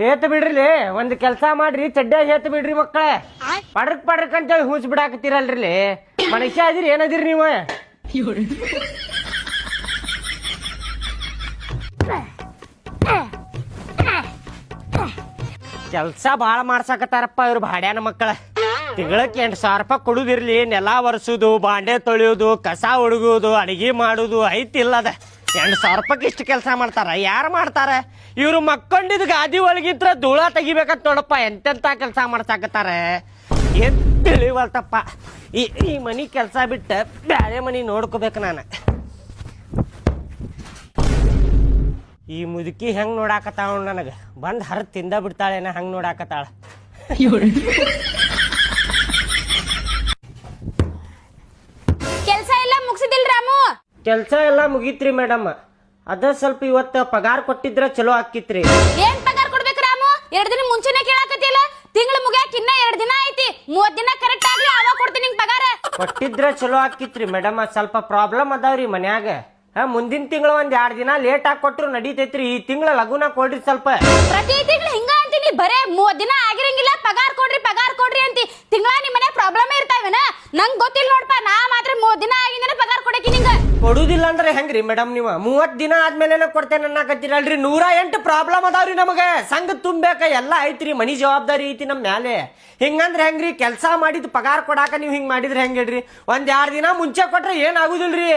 Heth ಬಿಡ್ರಿ ಒಂದ್ ಕೆಲಸ ಮಾಡ್ರಿ ಚಡ್ಡ್ಯಾಗ ಹೇತ್ ಬಿಡ್ರಿ ಮಕ್ಕಳೇ ಪಡ್ರಕ್ ಅಂತೇಳಿ ಹೂಸ್ ಬಿಡಾಕತ್ತೀರಲ್ರಿ ಮನುಷ್ಯ ಅದಿರಿ ಏನದಿರಿ ನೀವು ಕೆಲ್ಸ ಬಾಳ ಮಾಡ್ಸಾಕತ್ತಾರಪ್ಪ ಇವ್ರು ಭಾಡ್ಯಾನ ಮಕ್ಕಳ ತಿಂಗಳಕ್ಕೆ 8,000 ರೂಪಾಯಿ ಕೊಡುದಿರ್ಲಿ ನೆಲ ಒರೆಸೋದು ಬಾಂಡೆ ತೊಳೆಯೋದು ಕಸ ಹುಡುಗೋದು ಅಡಿಗೆ ಮಾಡೋದು ಐತಿಲ್ಲದ 8,000 ರೂಪಾಯಿಗೆ ಇಷ್ಟು ಕೆಲಸ ಮಾಡ್ತಾರ ಯಾರು ಮಾಡ್ತಾರ ಇವ್ರು ಮಕ್ಕೊಂಡಿದ್ ಗಾದಿ ಒಳಗಿದ್ರ ಧೂಳ ತೆಗಿಬೇಕಂತ ನೋಡಪ್ಪ ಎಂತೆಂತ ಕೆಲಸ ಮಾಡ್ಸಾಕತ್ತಾರ ಏನ್ ತಿಳಿವಲ್ತಪ್ಪ ಈ ಮನಿ ಕೆಲಸ ಬಿಟ್ಟ ಬ್ಯಾರೆ ಮನಿ ನೋಡ್ಕೋಬೇಕು ನಾನು ಈ ಮುದುಕಿ ಹೆಂಗ್ ನೋಡಾಕತ್ತಾಳ ನನಗ ಬಂದ್ ಹರ ತಿಂದ ಬಿಡ್ತಾಳೇನ ಹಂಗ್ ನೋಡಾಕತ್ತಾಳ ಕೆಲ್ಸ ಎಲ್ಲ ಮುಗಿಸಿದಿಲ್ ರಾಮು? ಕೆಲ್ಸ ಎಲ್ಲಾ ಮುಗೀತ್ರಿ ಮೇಡಮ್ ಅದ ಸ್ವಲ್ಪ ಇವತ್ತ ಪಗಾರ ಕೊಟ್ಟಿದ್ರ ಚಲೋ ಆಕಿತ್ರಿ. ಏನ್ ಪಗಾರ ಕೊಡ್ಬೇಕು ರಾಮು? 2 ದಿನ ಮುಂಚೆನೆ ಕೇಳಾಕತ್ತಿಲ್ಲ. ತಿಂಗಳು ಮುಗ್ಯಾಕ ಇನ್ನ 2 ದಿನ ಐತಿ. 30 ದಿನ ಕರೆಕ್ಟ್ ಆಗ್ಲಿ ಅವಾಗ ಕೊಡ್ತೀನಿ ನಿಂಗೆ ಪಗಾರ. ಕೊಟ್ಟಿದ್ರ ಚಲೋ ಆಕಿತ್ರಿ ಮೇಡಮ್ ಸ್ವಲ್ಪ ಪ್ರಾಬ್ಲಮ್ ಅದಾವ್ರಿ ಮನ್ಯಾಗ. ಮುಂದಿನ ತಿಂಗಳು 2 ದಿನ ಲೇಟ್ ಆಗಿ ಕೊಟ್ರು ನಡೀತೈತ್ರಿ. ಈ ತಿಂಗಳ ಲಗುನ ಕೊಡ್ರಿ ಸ್ವಲ್ಪ. ಪ್ರತಿ ತಿಂಗಳು ಹಿಂಗ ಅಂತೀನಿ ಬರೇ 30 ದಿನ ಆಗಿರಂಗಿಲ್ಲ ಪಗಾರ ಕೊಡ್ರಿ ಅಂತಿ. ತಿಂಗಳ ನಿಮ್ಮ ಮನೆ ಪ್ರಾಬ್ಲಮ್ ಇರ್ತಾವೇನ? ನಂಗ್ ಗೊತ್ತಿಲ್ಲ ನೋಡ್ಪ. ನಾ ಮಾತ್ರ 30 ದಿನ ಆಗಿಂದನೇ ಪಗಾರ ಕೊಡಕಿ ನಿಂಗ. ಕೊಡುದಿಲ್ಲ ಅಂದ್ರೆ ಹೆಂಗ್ರಿ ಮೇಡಮ್ ನೀವು 30 ದಿನ ಆದ್ಮೇಲೆ ಕೊಡ್ತೇನೆ ಅನ್ನಕತ್ತೀರಲ್ರಿ. 108 ಪ್ರಾಬ್ಲಮ್ ಅದಾವ್ರಿ ನಮಗೆ. ಸಂಘ ತುಂಬೇಕ ಎಲ್ಲ ಐತ್ರಿ. ಮನಿ ಜವಾಬ್ದಾರಿ ಐತಿ ನಮ್ ಮ್ಯಾಲೆ. ಹಿಂಗಂದ್ರೆ ಹೆಂಗ್ರಿ? ಕೆಲಸ ಮಾಡಿದ್ ಪಗಾರ ಕೊಡಾಕ ನೀವು ಹಿಂಗ್ ಮಾಡಿದ್ರೆ ಹೆಂಗ್ ಹೇಳ್ರಿ? 1-2 ದಿನ ಮುಂಚೆ ಕೊಟ್ರೆ ಏನ್ ಆಗುದಿಲ್ರಿ.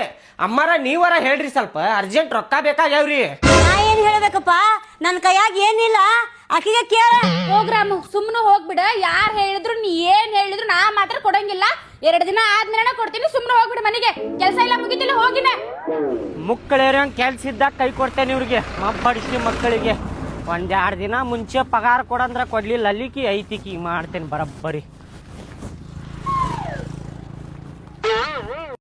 ಅಮ್ಮಾರ ನೀವರ ಹೇಳ್ರಿ ಸ್ವಲ್ಪ ಅರ್ಜೆಂಟ್ ರೊಕ್ಕ ಬೇಕಾಗ್ಯಾವ್ರಿ. ನಾ ಏನ್ ಹೇಳ್ಬೇಕಪ್ಪ? ನನ್ ಕೈಯಾಗ ಏನಿಲ್ಲ. ಆಕಿಗೆ ಕೇಳ. ಹೋಗ್ರಾಮು ಸುಮ್ನೆ ಹೋಗ್ಬಿಡ. ಯಾರ್ ಹೇಳಿದ್ರು ನೀ ಏನ್ ಹೇಳಿದ್ರು ನಾ ಮಾತ್ರ ಕೊಡಂಗಿಲ್ಲ. 2 ದಿನ ಆದ್ಮೇಲೆ ಕೊಡ್ತೀನಿ. ಸುಮ್ನೆ ಹೋಗ್ಬಿಡ ಮನೆಗೆ. ಕೆಲಸ ಎಲ್ಲ ಮುಗಿತಿಲ್ಲ ಹೋಗಿನ. ಮಕ್ಕಳೇರ ಕೆಲ್ಸ ಇದ್ದಾಗ ಕೈ ಕೊಡ್ತೇನೆ ಇವ್ರಿಗೆ ಮಬ್ಬಡಿಸಿ ಮಕ್ಕಳಿಗೆ. 1-2 ದಿನ ಮುಂಚೆ ಪಗಾರ ಕೊಡಂದ್ರ ಕೊಡ್ಲಿಲ್ಲ ಅಲ್ಲಿಕಿ ಐತಿಕಿ ಮಾಡ್ತೇನೆ ಬರಬ್ಬರಿ.